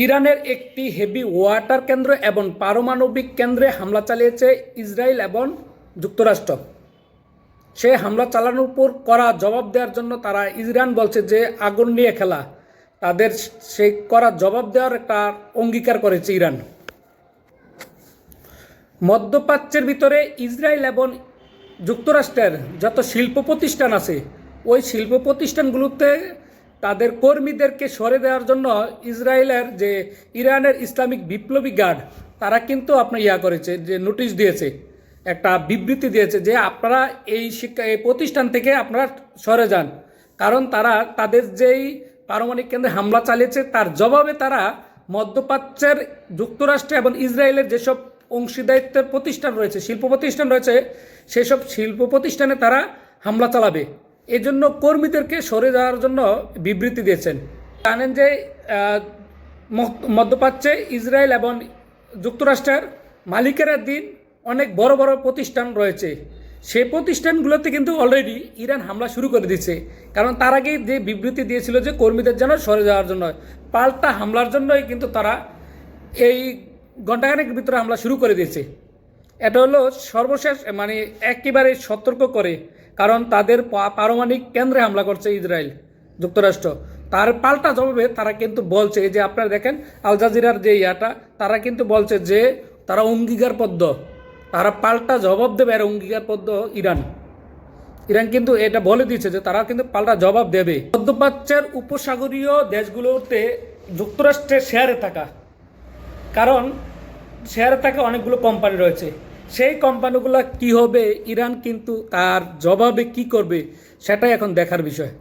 ইরানের একটি heavy water কেন্দ্র এবং পারমাণবিক কেন্দ্রে হামলা চালিয়েছে ইসরায়েল এবং যুক্তরাষ্ট্র। সে হামলা চালানোর উপর করা জবাব দেওয়ার জন্য তারা ইরান বলছে যে আগুন নিয়ে খেলা, তাদের সে করা জবাব দেওয়ার একটা অঙ্গীকার করেছে ইরান। মধ্যপ্রাচ্যের ভিতরে ইসরায়েল এবং যুক্তরাষ্ট্রের যত শিল্প প্রতিষ্ঠান আছে, ওই শিল্প প্রতিষ্ঠানগুলোতে তাদের কর্মীদেরকে সরে দেওয়ার জন্য ইসরায়েলের যে ইরানের ইসলামিক বিপ্লবী গার্ড তারা কিন্তু আপনার করেছে, যে নোটিশ দিয়েছে, একটা বিবৃতি দিয়েছে যে আপনারা এই প্রতিষ্ঠান থেকে আপনারা সরে যান, কারণ তারা তাদের যেই পারমাণবিক কেন্দ্রে হামলা চালিয়েছে তার জবাবে তারা মধ্যপ্রাচ্যের যুক্তরাষ্ট্র এবং ইসরায়েলের যেসব অংশীদারিত্বের প্রতিষ্ঠান রয়েছে, শিল্প প্রতিষ্ঠান রয়েছে, সেসব শিল্প প্রতিষ্ঠানে তারা হামলা চালাবে। এজন্য কর্মীদেরকে সরে যাওয়ার জন্য বিবৃতি দিয়েছেন। জানেন যে মধ্যপ্রাচ্যে ইসরায়েল এবং যুক্তরাষ্ট্রের মালিকেরাধীন অনেক বড় বড় প্রতিষ্ঠান রয়েছে, সেই প্রতিষ্ঠানগুলোতে কিন্তু অলরেডি ইরান হামলা শুরু করে দিচ্ছে, কারণ তার আগে যে বিবৃতি দিয়েছিল যে কর্মীদের যেন সরে যাওয়ার জন্য, পাল্টা হামলার জন্যই কিন্তু তারা এই ঘণ্টাখানেক ভিতরে হামলা শুরু করে দিয়েছে। এটা হলো সর্বশেষ, মানে একেবারে সতর্ক করে, কারণ তাদের পারমাণবিক কেন্দ্রে হামলা করছে ইসরায়েল যুক্তরাষ্ট্র। তার পাল্টা জবাবে তারা কিন্তু বলছে যে আপনারা দেখেন আল জাজিরার যে তারা কিন্তু বলছে যে তারা অঙ্গীকারবদ্ধ, তারা পাল্টা জবাব দেবে। আর অঙ্গীকারবদ্ধ ইরান কিন্তু এটা বলে দিয়েছে যে তারা কিন্তু পাল্টা জবাব দেবে। মধ্যপ্রাচ্যের উপসাগরীয় দেশগুলোতে যুক্তরাষ্ট্রের শেয়ারে থাকা, কারণ শেয়ারে থাকা অনেকগুলো কোম্পানি রয়েছে, সেই কোম্পানিগুলো কি হবে, ইরান কিন্তু তার জবাবে কি করবে সেটাই এখন দেখার বিষয়।